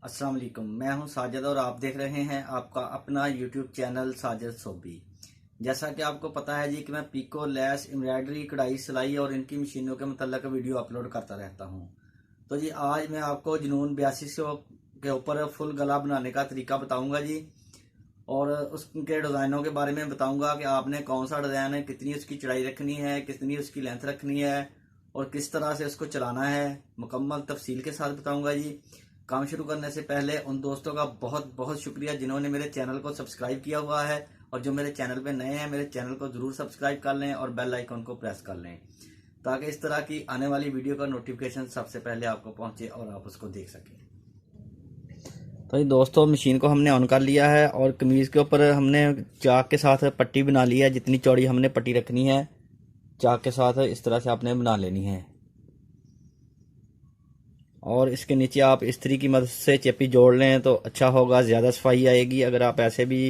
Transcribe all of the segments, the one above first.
अस्सलाम वालेकुम। मैं हूं साजिद और आप देख रहे हैं आपका अपना यूट्यूब चैनल साजिद सोबी। जैसा कि आपको पता है जी कि मैं पीको, लैस, एम्ब्रॉयडरी, कढ़ाई, सिलाई और इनकी मशीनों के मतलब वीडियो अपलोड करता रहता हूं। तो जी आज मैं आपको जुनून 8200 के ऊपर फुल गला बनाने का तरीका बताऊंगा जी, और उसके डिज़ाइनों के बारे में बताऊंगा कि आपने कौन सा डिज़ाइन है, कितनी उसकी चौड़ाई रखनी है, कितनी उसकी लेंथ रखनी है और किस तरह से उसको चलाना है। मुकम्मल तफसील के साथ बताऊंगा जी। काम शुरू करने से पहले उन दोस्तों का बहुत बहुत शुक्रिया जिन्होंने मेरे चैनल को सब्सक्राइब किया हुआ है, और जो मेरे चैनल पे नए हैं मेरे चैनल को ज़रूर सब्सक्राइब कर लें और बेल आइकन को प्रेस कर लें ताकि इस तरह की आने वाली वीडियो का नोटिफिकेशन सबसे पहले आपको पहुंचे और आप उसको देख सकें। तो ये दोस्तों मशीन को हमने ऑन कर लिया है और कमीज़ के ऊपर हमने चाक के साथ पट्टी बना ली है। जितनी चौड़ी हमने पट्टी रखनी है चाक के साथ इस तरह से आपने बना लेनी है, और इसके नीचे आप इस्त्री की मदद से चेपी जोड़ लें तो अच्छा होगा, ज़्यादा सफाई आएगी। अगर आप ऐसे भी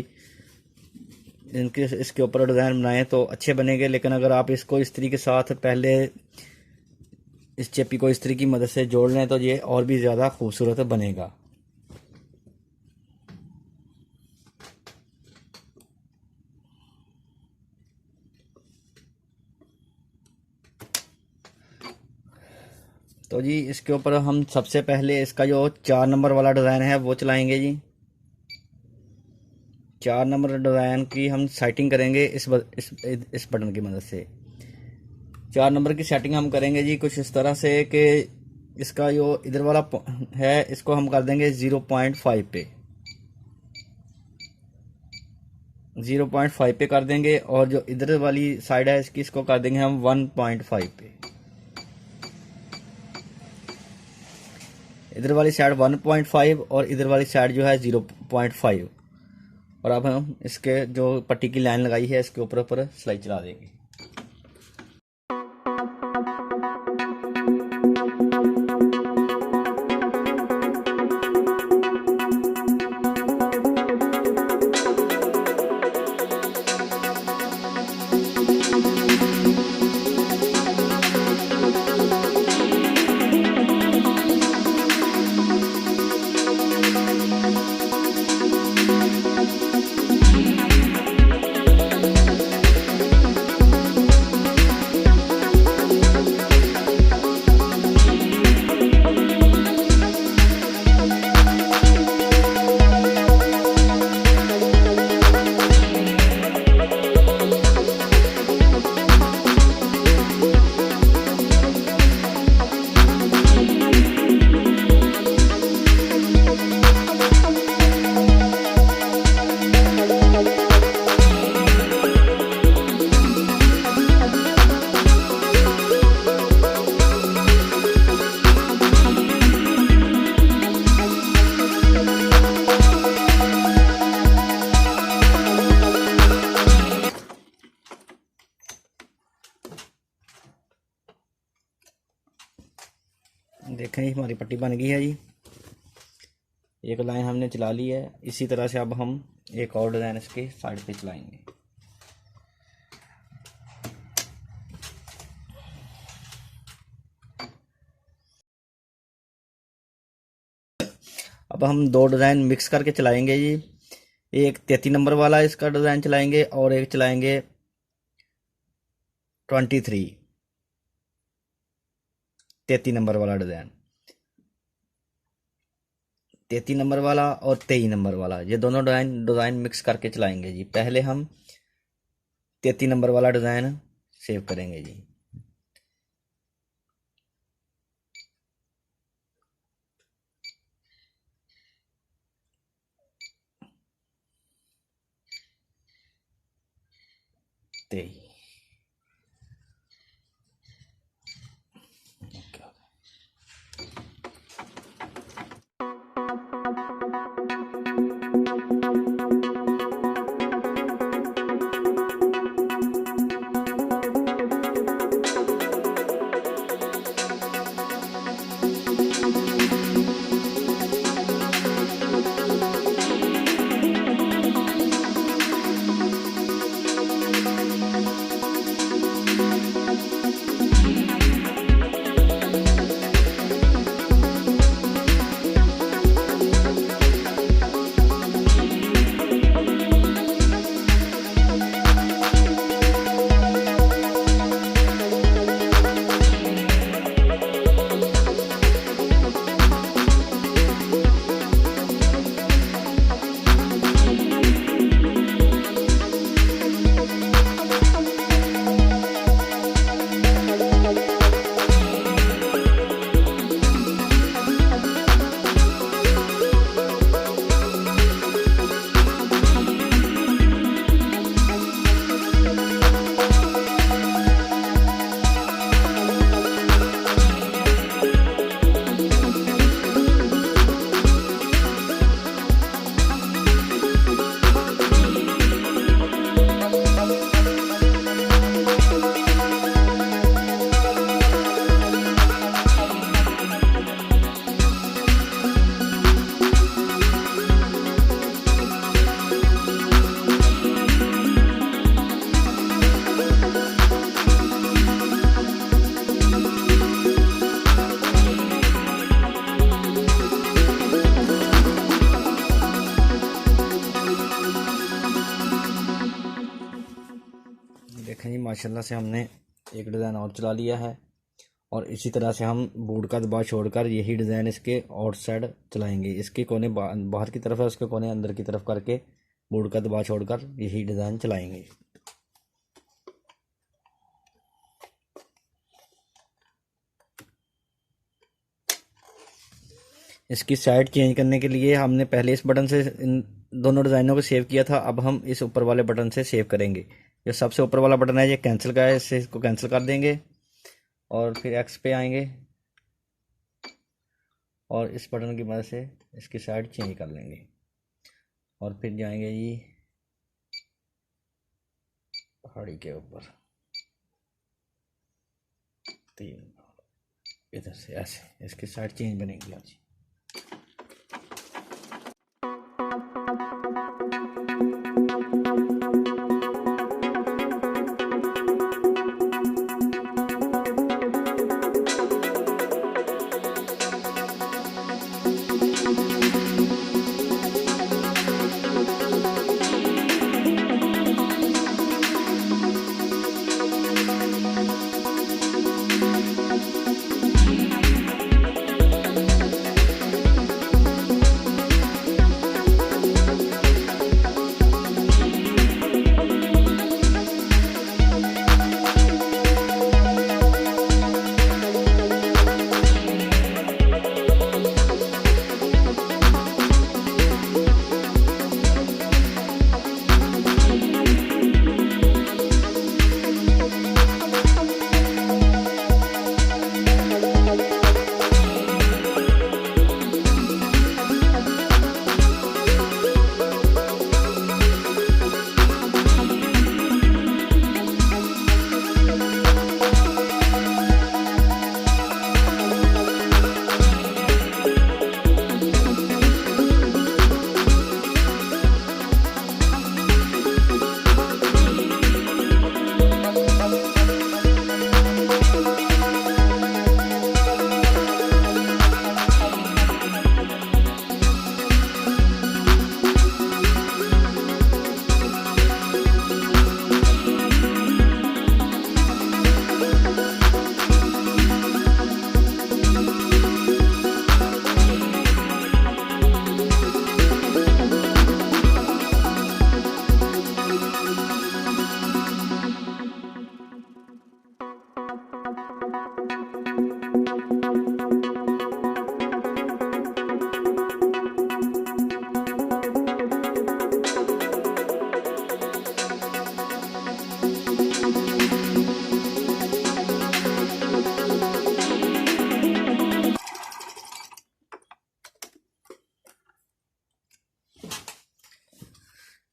इसके ऊपर डिज़ाइन बनाएं तो अच्छे बनेंगे, लेकिन अगर आप इसको इस्त्री के साथ पहले इस चेपी को इस्त्री की मदद से जोड़ लें तो ये और भी ज़्यादा खूबसूरत बनेगा। तो जी इसके ऊपर हम सबसे पहले इसका जो 4 नंबर वाला डिज़ाइन है वो चलाएंगे जी। 4 नंबर डिज़ाइन की हम सेटिंग करेंगे इस बटन की मदद से। 4 नंबर की सेटिंग हम करेंगे जी कुछ इस तरह से कि इसका जो इधर वाला है इसको हम कर देंगे 0.5 पे, 0.5 पे कर देंगे, और जो इधर वाली साइड है इसको कर देंगे हम 1.5 पे। इधर वाली साइड 1.5 और इधर वाली साइड जो है 0.5। और अब हम इसके जो पट्टी की लाइन लगाई है इसके ऊपर सिलाई चला देंगे। देखें हमारी पट्टी बन गई है जी। एक लाइन हमने चला ली है। इसी तरह से अब हम एक और डिज़ाइन इसके साइड पे चलाएंगे। अब हम 2 डिज़ाइन मिक्स करके चलाएंगे जी। एक 33 नंबर वाला इसका डिज़ाइन चलाएंगे और एक चलाएंगे 33 नंबर वाला डिज़ाइन। 33 नंबर वाला और 23 नंबर वाला, ये दोनों डिज़ाइन मिक्स करके चलाएंगे जी। पहले हम 33 नंबर वाला डिज़ाइन सेव करेंगे जी। माशाल्लाह से हमने एक डिज़ाइन और चला लिया है और इसी तरह से हम बोर्ड का दबाव छोड़कर यही डिज़ाइन इसके आउट साइड चलाएंगे। इसके कोने बाहर की तरफ है, उसके कोने अंदर की तरफ करके बोर्ड का दबाव छोड़कर यही डिज़ाइन चलाएंगे। इसकी साइड चेंज करने के लिए हमने पहले इस बटन से इन दोनों डिज़ाइनों को सेव किया था, अब हम इस ऊपर वाले बटन से सेव करेंगे। जो सबसे ऊपर वाला बटन है ये कैंसिल का है, इससे इसको कैंसिल कर देंगे और फिर एक्स पे आएंगे और इस बटन की मदद से इसकी साइड चेंज कर लेंगे और फिर जाएंगे जी पहाड़ी के ऊपर 3 इधर से ऐसे इसकी साइड चेंज बनेगी। आज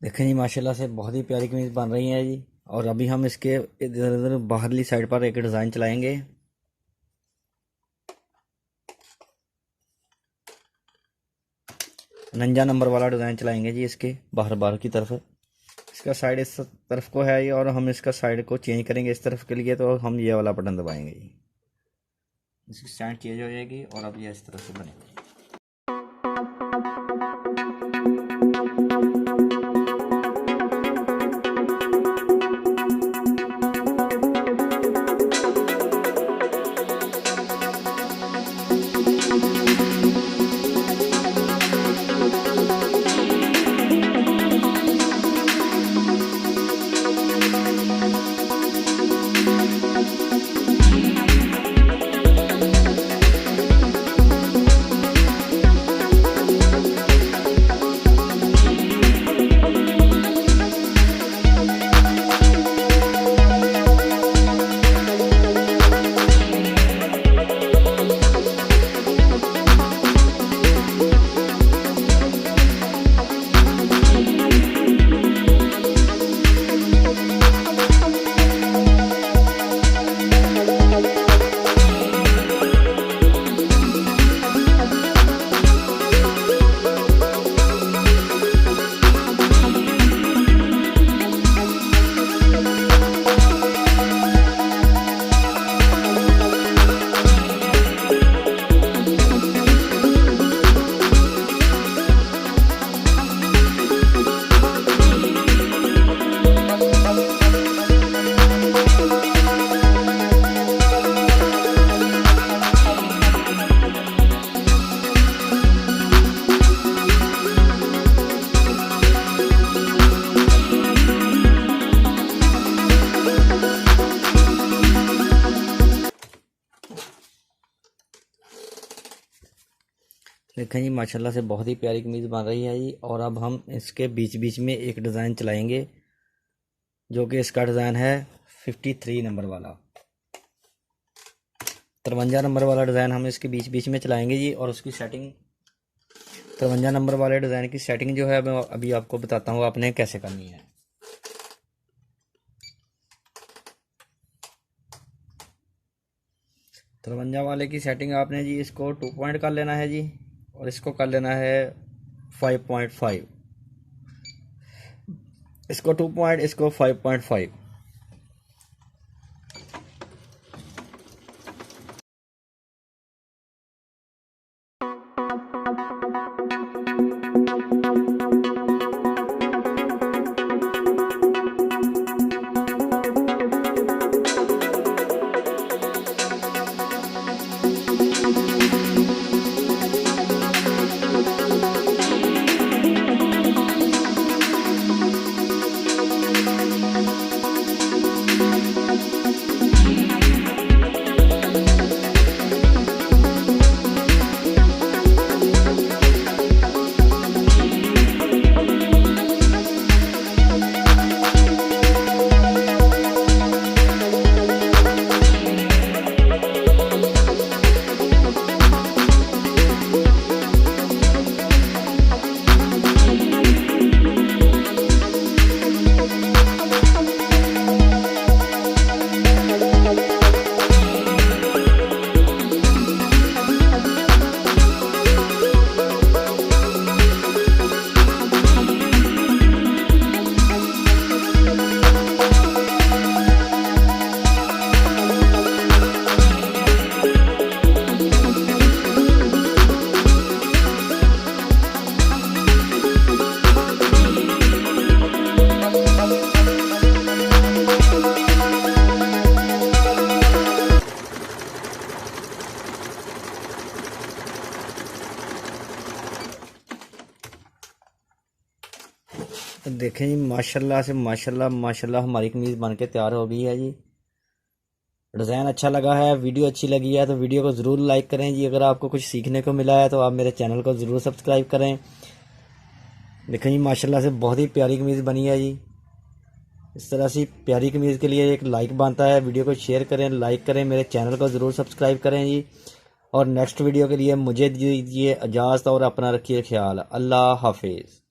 देखें जी माशाल्लाह से बहुत ही प्यारी कमीज बन रही है जी। और अभी हम इसके इधर उधर बाहरली साइड पर एक डिज़ाइन चलाएंगे। नंजा नंबर वाला डिज़ाइन चलाएंगे जी इसके बाहर की तरफ। इसका साइड इस तरफ को है ये और हम इसका साइड को चेंज करेंगे इस तरफ के लिए, तो हम ये वाला बटन दबाएंगे जी, इसकी साइड चेंज हो जाएगी और अब ये इस तरफ से बनेगी। देखें जी माशाल्लाह से बहुत ही प्यारी कमीज़ बन रही है जी। और अब हम इसके बीच बीच में एक डिज़ाइन चलाएंगे, जो कि इसका डिज़ाइन है 53 नंबर वाला, 53 नंबर वाला डिज़ाइन हम इसके बीच बीच में चलाएंगे जी। और उसकी सेटिंग 53 नंबर वाले डिज़ाइन की सेटिंग जो है मैं अभी आपको बताता हूँ आपने कैसे करनी है। तिरवंजा वाले की सेटिंग आपने जी इसको 2 पॉइंट कर लेना है जी, और इसको कर लेना है 5.5, इसको 2 पॉइंट, इसको 5.5। देखें जी माशाल्लाह से माशाल्लाह हमारी कमीज़ बन के तैयार हो गई है जी। डिज़ाइन अच्छा लगा है, वीडियो अच्छी लगी है तो वीडियो को ज़रूर लाइक करें जी। अगर आपको कुछ सीखने को मिला है तो आप मेरे चैनल को ज़रूर सब्सक्राइब करें। देखें जी माशाल्लाह से बहुत ही प्यारी कमीज़ बनी है जी। इस तरह से प्यारी कमीज़ के लिए एक लाइक बनता है। वीडियो को शेयर करें, लाइक करें, मेरे चैनल को ज़रूर सब्सक्राइब करें जी। और नेक्स्ट वीडियो के लिए मुझे दीजिए इजाज़त और अपना रखिए ख्याल। अल्लाह हाफिज़।